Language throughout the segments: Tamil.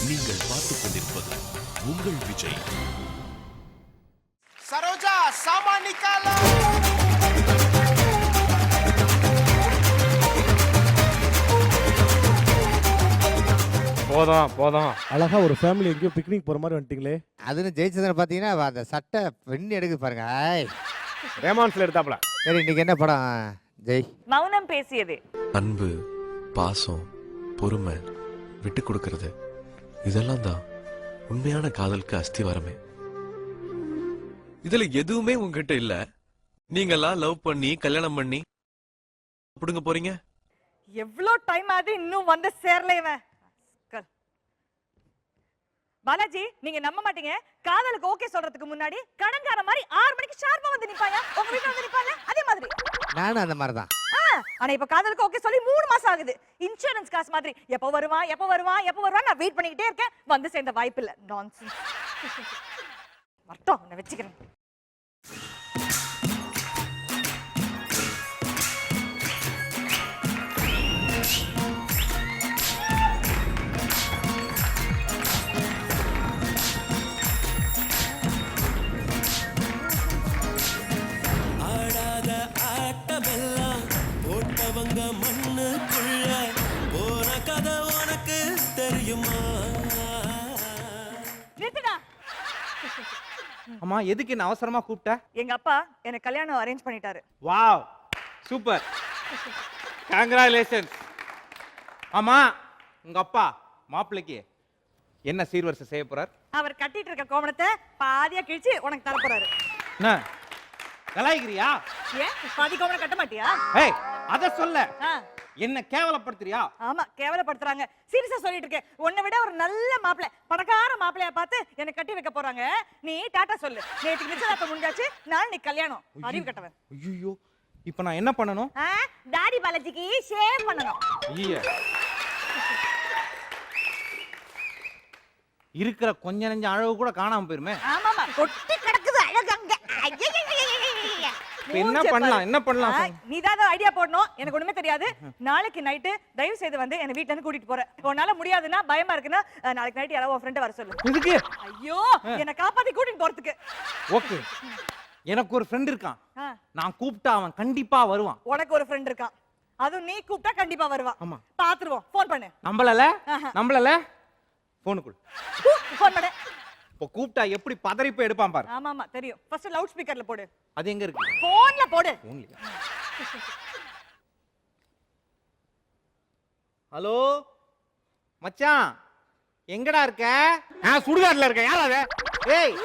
நீங்கள் பார்த்துக் கொண்டிருப்பது உங்கள் விஜய். சரோஜா சாமான் நிக்காலோ. போதும் போதும். அழகா ஒரு ஃபேமிலி எங்கேயோ பிக்னிக் போற மாதிரி வந்துட்டீங்களே. அதுன்னு ஜெயிச்சதுன்னு பார்த்தீங்கன்னா அந்த சட்டை பெண்ணி எடுக்குது பாருங்க. ரேமான்ஸ்ல எடுத்தாப்ல. சரி, இன்னைக்கு என்ன படம் ஜெய்? மௌனம் பேசியது. அன்பு, பாசம், பொறுமை, விட்டு கொடுக்கிறது, இதெல்லாம் தான் உண்மையான காதலுக்கு அஸ்திவாரமே. இதுல எதுவுமே உங்ககிட்ட இல்ல. நீங்கெல்லாம் லவ் பண்ணி கல்யாணம் பண்ணி புடுங்க போறீங்க. எவ்வளவு டைம் ஆகுது இன்னும் வந்து சேரல இவன். பாலாஜி, நீங்க நம்ப மாட்டீங்க, காதலுக்கு ஓகே சொல்றதுக்கு முன்னாடி கடன்கார மாதிரி 6 மணிக்கு ஷார்ப்பா வந்து நிப்பாயா. உங்க வீட்டுல வந்து நிப்பாங்க அதே மாதிரி. நானும் அந்த மாதிரி தான். ஆனா இப்ப காதலுக்கு ஓகே சொல்லி 3 மாசம் ஆகுது. இன்சூரன்ஸ் காசு மாதிரி எப்ப வருவான் எப்ப வருவான் எப்ப வருவான் நான் வெயிட் பண்ணிக்கிட்டே இருக்கேன். வந்து சேர்ந்த வாய்ப்பு இல்ல. நான்சென்ஸ். வரட்டும், நான் வெச்சுக்கிறேன். அம்மா, எதுக்கு என்ன அவசரமா கூப்பிட்ட? எங்க அப்பா எனக்கு கல்யாணம் அரேஞ்ச் பண்ணிட்டாரு. Wow, super, congratulations. ஆமா, உங்க அப்பா மாப்பிள்ளைக்கு என்ன சீர்வரிசை செய்ய போறார்? அவர் கட்டிட்டு இருக்க கோமணத்தை பாதியா கிழிச்சு உனக்கு தர போறாரு. என்ன கலாய்க்கிறியா? ஏன் பாதி கோமணம் கட்ட மாட்டியா? ஏய், அத சொல்ல. என்ன கேவலப்படுத்துறியா? ஆமா, கேவலப்படுத்துறாங்க. சீரியஸா சொல்லிட்டு இருக்கேன். உன்னை விட ஒரு நல்ல மாப்பிள்ளை, பணக்கார மாப்பிள்ளைய பார்த்து எனக்கு கட்டி வைக்க போறாங்க. நீ டாடா சொல்லு. நேத்துக்கு நிச்சயதார்த்தம் முடிஞ்சாச்சு, நாளைக்கு கல்யாணம். அறிவு கட்டவன். ஐயோ, இப்போ நான் என்ன பண்ணணும்? டாடி பாலாஜிக்கு ஷேவ் பண்ணணும். ஐயா, இருக்கிற கொஞ்ச நெஞ்ச அழகு கூட காணாம போயிருமே. ஆமாமா, கொட்டி கிடக்குது அழகங்க. என்ன பண்ணலாம் என்ன பண்ணலாம்? நீதான் ஐடியா போடணும். எனக்கு ஒண்ணுமே தெரியாது. நாளைக்கு நைட்டு தயவு செய்து வந்து என்ன வீட்ல இருந்து கூட்டிட்டு போறேன். உன்னால முடியாதுன்னா, பயமா இருக்குன்னா, நாளைக்கு நைட் யாராவது ஃப்ரெண்ட் வர சொல்லு. எதுக்கு? ஐயோ, என்ன காப்பாத்தி கூட்டிட்டு போறதுக்கு. ஓகே, எனக்கு ஒரு ஃப்ரெண்ட் இருக்கான். நான் கூப்பிட்டா அவன் கண்டிப்பா வருவான். உனக்கு ஒரு ஃப்ரெண்ட் இருக்கான், அதுவும் நீ கூப்பிட்டா கண்டிப்பா வருவான். ஆமா, பாத்துருவோம். போன் பண்ணு. நம்பலல போனுக்குள் போன் பண்ணு. இப்போ கூப்பிட்டா எப்படி பதறி போய் எடுப்பான் பாரு. ஆமா ஆமா தெரியும். ஃபர்ஸ்ட் லவுட் ஸ்பீக்கர்ல போடு. அது எங்க இருக்கு? போன்ல போடு. போன்ல. ஹலோ மச்சான், எங்கடா இருக்க? நான் சுடுகாட்ல இருக்கேன். யார் அது? ஏய்,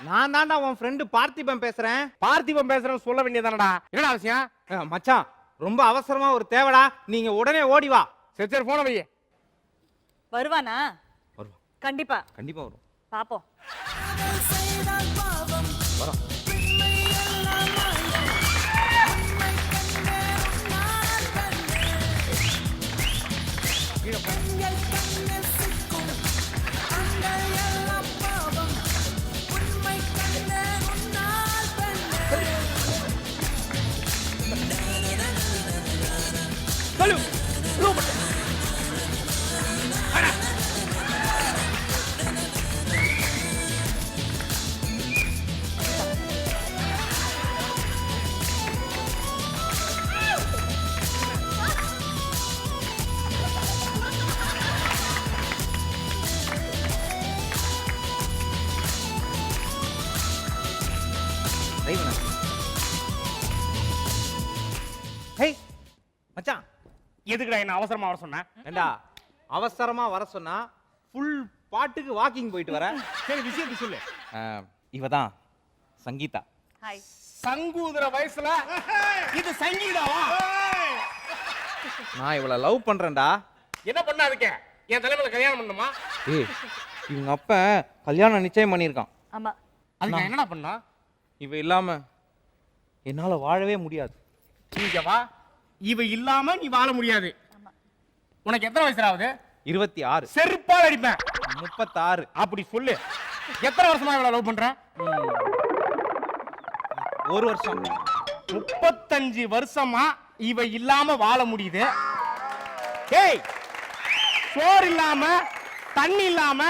நான் தான்டா உன் ஃப்ரெண்ட் பார்த்திபன் பேசுறேன். பார்த்திபன் பேசுறேன் சொல்ல வேண்டியதானடா. என்னடா அவசியம்? மச்சான், ரொம்ப அவசரமா ஒரு தேவைடா, நீங்க உடனே ஓடி வா. சரி சரி, போன வையே. வருவானா? வருவான். கண்டிப்பா கண்டிப்பா வரும். பாப்போம். வரோம். மச்சான், எதுக்குடா என்ன அவசரமா வர சொன்ன? ஏண்டா அவசரமா வர சொன்னா ஃபுல் பாட்டுக்கு வாக்கிங் போயிட்டு வர. சரி, விஷயத்தை சொல்லு. இவதான் சங்கீதா. ஹாய். சங்கூதுற வயசுல இது சங்கீதாவா? நான் இவளை லவ் பண்றேன்டா. என்ன பண்ண? அதுக்கு என் தலைமையில கல்யாணம் பண்ணுமா? ஏய், இவங்க அப்ப கல்யாணம் நிச்சயம் பண்ணிருக்கான். ஆமா. அதுக்கு என்னடா பண்ணா? இவ இல்லாம என்னால வாழவே முடியாது. நீங்க வா, இவ இல்லாம நீ வாழ முடியாது. உனக்கு எத்தனை வயசு ஆகுது? 26. செருப்பால் அடிப்பேன். 36. அப்படி சொல்லு. எத்தனை வருஷமா இவளை லவ் பண்ற? 1 வருஷம். 35 வருஷமா இவ இல்லாம வாழ முடியுது. ஏய், சோறு இல்லாம தண்ணி இல்லாம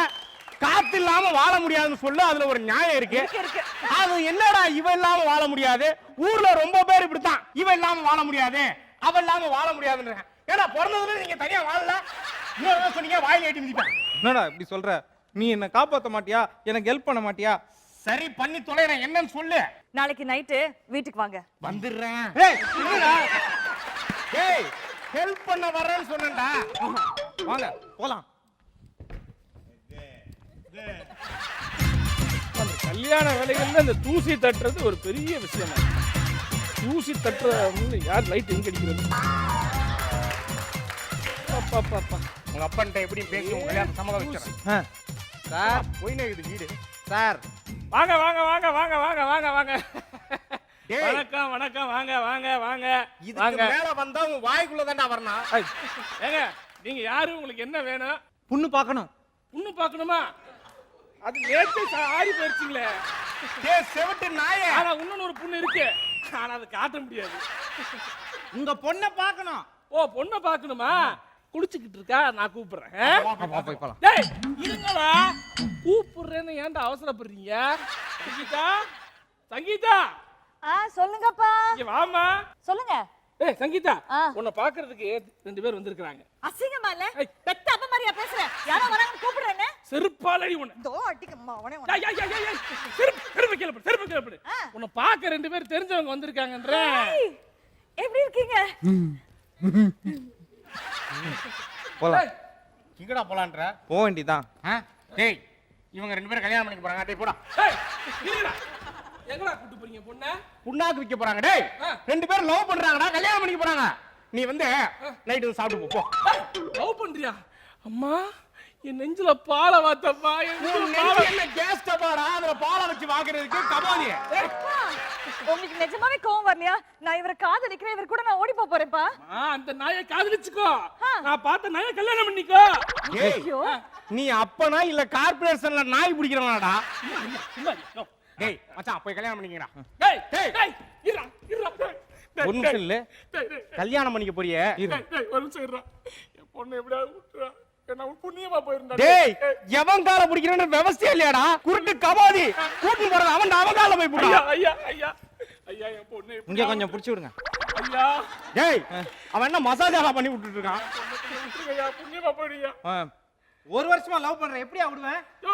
காத்து இல்லாம வாழ முடியாதுன்னு சொல்லு, அதுல ஒரு நியாயம் இருக்கு. இருக்கு. அது என்னடா இவ இல்லாம வாழ முடியாது, ஊர்ல ரொம்ப பேர் இப்படித்தான், இவ இல்லாம வாழ முடியாது அவ இல்லாம வாழ முடியாதுன்னு. ஏன்னா பிறந்ததுல நீங்க தனியா வாழல, இன்னொரு சொன்னீங்க வாயில ஏட்டி மிதிப்பேன். என்னடா இப்படி சொல்ற? நீ என்ன காப்பாத்த மாட்டியா? எனக்கு ஹெல்ப் பண்ண மாட்டியா? சரி பண்ணி தொலைறேன், என்னன்னு சொல்லு. நாளைக்கு நைட்டு வீட்டுக்கு வாங்க. வந்துடுறேன். ஏய் என்னடா, ஏய் ஹெல்ப் பண்ண வரேன்னு சொன்னேன்டா. வாங்க போலாம். அந்த கல்யாண வேலைகள்ல இந்த தூசி தட்டுறது ஒரு பெரிய விஷயம். தூசி தட்டுற யார் லைட் எங்க அடிக்கிறது? உங்க அப்பன்ட்ட எப்படி பேசி உங்க கல்யாணம் சம்மதம் வச்சிடறேன். சார் போய் நேக்குது வீடு. சார் வாங்க வாங்க வாங்க வாங்க வாங்க வாங்க வாங்க. ஏய். வணக்கம் வணக்கம், வாங்க வாங்க வாங்க இதுக்கு வாங்க. மேல வந்தா உன் வாய்க்குள்ள தான்டா வரணும். ஏங்க நீங்க யாரு, உங்களுக்கு என்ன வேணும்? பொண்ணு பார்க்கணும். பொண்ணு பார்க்கணுமா? அது நேத்து ஆடி போயிருச்சுங்களே. டேய் செவட்டு நாயே. ஆனா இன்னொன்னு ஒரு பொண்ணு இருக்கு, ஆனா அதை காட்ட முடியாது. உங்க பொண்ணை பார்க்கணும். ஓ பொண்ணை பார்க்கணுமா? குளிச்சுக்கிட்டு இருக்கா, நான் கூப்பிடுறேன். போய் போலாம். டேய் இருங்களா, கூப்பிடுறேன்னு ஏன்டா அவசரப்படுறீங்க? சங்கீதா, சங்கீதா சொல்லுங்கப்பா. இங்க வாமா. சொல்லுங்க. ஏய் சங்கீதா, ஆ. உன்னை பாக்குறதுக்கு 2 பேர் வந்திருக்காங்க. அசிங்கமா இல்ல? ஏய். பெத்த அப்ப மாதிரியா பேசுற? யாரோ வராங்க கூப்பிடுறேன்னு. செருப்பாலடி உன்னை. தோ அடிக்கம்மா அவனே. ஏய், ஏய், ஏய், ஏய், செருப்பு கீழ போடு, செருப்பு கீழ போடு. ஆ. உன்னை பார்க்க 2 பேர் தெரிஞ்சவங்க வந்திருக்காங்கன்றேன். ஏய், எப்படி இருக்கீங்க? போலாம். எங்கடா போலான்ற? போக வேண்டியதான். டேய் இவங்க 2 பேரும் கல்யாணம் பண்ணிக்க போறாங்க. டேய் போடா. ஏய், இருடா. எங்கடா கூட்டி போறீங்க பொண்ணை? புண்ணாக்கு விக்க போறாங்க. டேய் ஆ. 2 பேரும் லவ் பண்றாங்கடா, கல்யாணம் பண்ணிக்க போறாங்க. நீ வந்து நைட்டு சாப்பிட்டு போ. லவ் பண்றியா? அம்மா என் நெஞ்சில பாலை வாத்தம்மா, என் நெஞ்சில பாலை. என்ன கேஸ் டப்பாடா, அதுல பாலை வச்சு வாங்குறதுக்கு கபாலி. அப்பா, உங்களுக்கு நிஜமாவே கோவம் வரலையா? நான் இவரை காதலிக்கிறேன், இவர் கூட நான் ஓடி போறேன்ப்பா. அந்த நாயை காதலிச்சுக்கோ, ஆ. நான் பார்த்த நாயை கல்யாணம் பண்ணிக்கோ. ஏய் ஐயோ, நீ அப்பனா இல்ல கார்ப்பரேஷன்ல நாய் பிடிக்கிறவனாடா? சும்மா இரு. No. டேய் மச்சான் போய் கல்யாணம் பண்ணிக்கடா. டேய் டேய். டேய் இருடா இருடா. டேய், ஒரு நிமிஷம் இல்ல, டேய், டேய், கல்யாணம் பண்ணிக்க போறியே. டேய், ஒரு நிமிஷம் இருடா. என் பொண்ணு எப்படியாவது விட்டுறா, என்ன புண்ணியமா போயிருந்தா. டேய் எவன் கால பிடிக்கிறேன்னு விவசாயம் இல்லையாடா, குருட்டு கபாதி கூட்டி போறது அவன் கால போய் ஐயா போடா. ஐயா ஐயா ஐயா, என் பொண்ணு இங்க எப்படியாவது கொஞ்சம் புடிச்சு விடுங்க. ஐயா, டேய் அவன் என்ன மசாஜா பண்ணி விட்டுட்டு இருக்கான். ஐயா புண்ணியமா போயிடுயா. 1 வருஷமா லவ் பண்றேன், எப்படியா விடுவேன்? யோ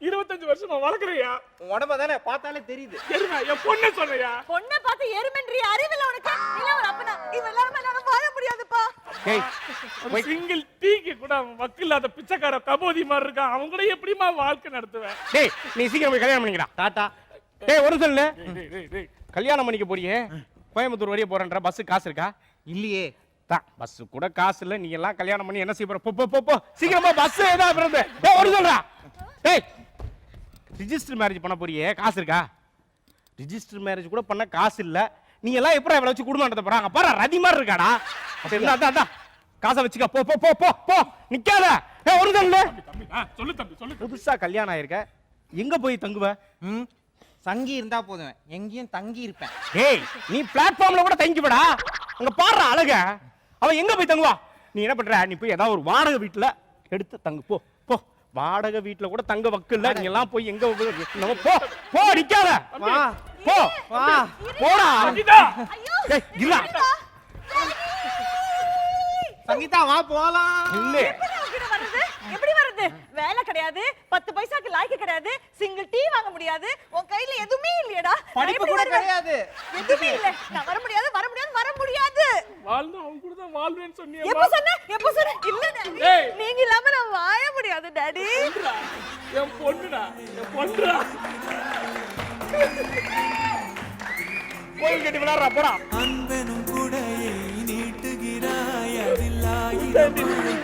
25 வருஷமா வளர்க்குறியா? உன் உடம்ப தானே பார்த்தாலே தெரியுது. எருமை, என் பொண்ணு சொன்னையா? பொண்ணை பார்த்து எருமென்றி அறிவில்ல உனக்கு? இல்ல ஒரு அப்பனா, இவ இல்லாம என்னால வாழ முடியாதுப்பா. டேய் ஒரு சிங்கிள் டீக்கு கூட அவன் வக்கில்லாத பிச்சைக்கார கபோதி மாதிரி இருக்கான். அவங்க கூட எப்படிமா வாழ்க்கை நடத்துவேன்? டேய் நீ சீக்கிரம் போய் கல்யாணம் பண்ணிக்கடா. டாடா. டேய் ஒரு நிமிஷம் இல்ல, டேய், டேய், டேய். கல்யாணம் பண்ணிக்க போறியே, கோயம்புத்தூர் வரைய போறேன்ற பஸ் காசு இருக்கா? இல்லையே. தான் பஸ் கூட காசு இல்ல, நீ எல்லாம் கல்யாணம் பண்ணி என்ன செய்ய போற? போ போ போ, போ சீக்கிரமா பஸ் ஏதா பிறந்து. டேய் ஒரு சொல்றா. டேய் ரிஜிஸ்டர் மேரேஜ் பண்ண போறியே, காசு இருக்கா? ரிஜிஸ்டர் மேரேஜ் கூட பண்ண காசு இல்ல, நீ எல்லாம் எப்பறம் இவள வச்சு குடும்பம் நடத்த போறாங்க? பாரு ரதி மாதிரி இருக்காடா. அப்ப அதான் காசை வச்சுக்க, போ போ போ போ போ, நிக்காத. டேய் ஒரு சொல்ல, தம்பி, சொல்லு தம்பி, சொல்லு. புதுசா கல்யாணம் ஆயிருக்க, எங்க போய் தங்குவ? தங்கி இருந்தா போதும், எங்கேயும் தங்கி இருப்பேன். ஏய் நீ பிளாட்ஃபார்ம்ல கூட தங்கிப்படா, அங்க பாடுற அழக. அவன் எங்க போய் தங்குவா? நீ என்ன பண்ற, நீ போய் ஏதாவது ஒரு வாடகை வீட்டுல எடுத்து தங்கு. போ போ, வாடகை வீட்டுல கூட தங்க வக்கு இல்ல, நீ எல்லாம் போய் எங்க போ போ, நிக்காத. வா போ வா. போடா. சங்கீதா, ஐயோ, ஏய் இல்ல சங்கீதா வா போலாம். இல்ல எப்படி உன்கிட்ட வருது? எப்படி வருது? வேலை கிடையாது, 10 பைசாக்கு லாய்க்கு கிடையாது, சிங்கிள் டீ வாங்க முடியாது, உன் கையில எதுவுமே இல்லையடா. நான் படிப்பு எப்படி கூட வருவேன்? கிடையாது. எதுவுமே இல்ல. நான் வர முடியாது, வர முடியாது, வர முடியாது. வாழ்ந்து அவங்க கூட தான் வாழ்வேன்னு சொன்னியா? எப்ப சொன்ன? எப்ப சொன்ன? இல்ல டாடி. ஏய். நீங்க இல்லாம நான் வாழ முடியாது டாடி. என் பொண்ணுடா, என் பொண்ணுடா. கோயில் கட்டி விளையாடுறா, போடா. அன்பனும் கூடையை நீட்டுகிறாய், அதில் ஆயிரம் துளி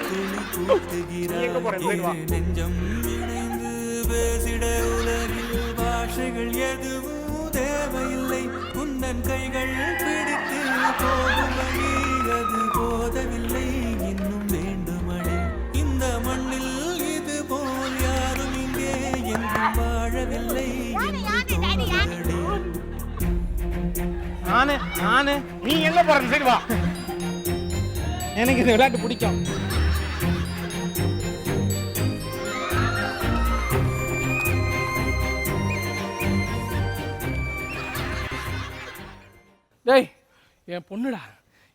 கூட்டுகிறாய். இரு நெஞ்சம் இணைந்து பேசிட உலகில் பாஷைகள் எதுவும் தேவையில்லை. உந்தன் கைகள் பிடித்து போகும் வழி அது போதவில்லை, இன்னும் வேண்டுமடி. இந்த மண்ணில் இது போல் யாரும் இங்கே என்றும் வாழவில்லை என்று தோன்றுதடி. நானு நீ எங்க போற? சரி வா. எனக்கு இந்த விளையாட்டு பிடிக்கும். என் பொண்ணுடா,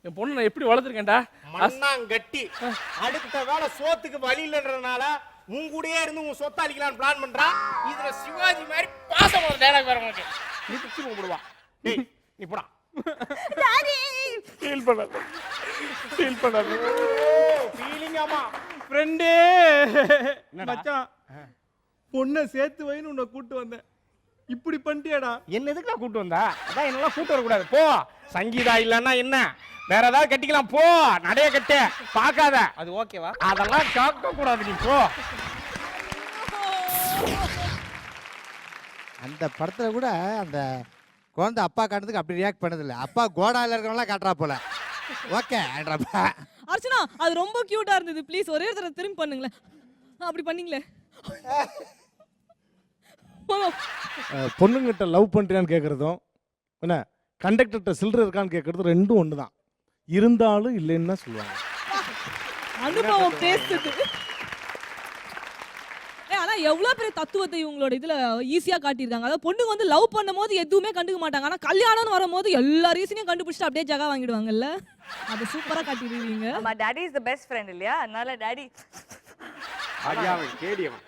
என் பொண்ணு நான் எப்படி வளர்த்துருக்கேன்டா. மண்ணாங்கட்டி அடுத்த வேலை சோத்துக்கு வழி இல்லைன்றதுனால உன் கூடயே இருந்து உன் சொத்தை அழிக்கலாம்னு பிளான் பண்றா. இதுல சிவாஜி மாதிரி பாசம் ஒரு டைலாக் வேற உனக்கு. நீ பிச்சு போடுவா. டேய் நீ போடா. ஃபீல் பண்ணாத, ஃபீல் பண்ணாத. ஃபீலிங் ஆமா ஃப்ரெண்டே. மச்சான் பொண்ணை சேர்த்து வைன்னு உன்னை கூட்டு வந்தேன், இப்படி பண்ணிட்டியாடா. என்ன எதுக்கு நான் கூட்டு வந்தா? அதான் என்னெல்லாம் கூட்டு வரக்கூடாது. போ. சங்கீதா இல்லைன்னா என்ன, வேற ஏதாவது கட்டிக்கலாம். போ, நடைய கட்டு, பார்க்காத. அது ஓகேவா? அதெல்லாம் கேட்க கூடாது. நீ போ. அந்த படத்துல கூட அந்த குழந்தை அப்பா காட்டுறதுக்கு அப்படி ரியாக்ட் பண்ணதில்லை. அப்பா கோடால இருக்கிறவங்களாம் காட்டுறா போல. ஓகே அர்ச்சனா அது ரொம்ப கியூட்டா இருந்தது. ப்ளீஸ் ஒரே தடவை திரும்பி பண்ணுங்களேன். அப்படி பண்ணீங்களே. பொண்ணுங்கிட்ட லவ் பண்ணுறியான்னு கேட்குறதும் என்ன கண்டக்டர்கிட்ட சில்லறை இருக்கான்னு கேட்குறதும் ரெண்டும் ஒன்று தான். இருந்தாலும் இல்லைன்னு தான் சொல்லுவாங்க. அனுபவம் பேசுது. ஆனா எவ்வளவு பெரிய தத்துவத்தை இவங்களோட இதுல ஈஸியா காட்டியிருக்காங்க. அதாவது பொண்ணுங்க வந்து லவ் பண்ணும் போது எதுவுமே கண்டுக்க மாட்டாங்க, ஆனா கல்யாணம்னு வரும்போது எல்லா ரீசனையும் கண்டுபிடிச்சிட்டு அப்படியே ஜகா வாங்கிடுவாங்கல்ல. அது சூப்பரா காட்டிடுவீங்க. ஆமா, daddy is the best friend இல்லையா? அதனால டாடி ஐயாவை கேடியவன்.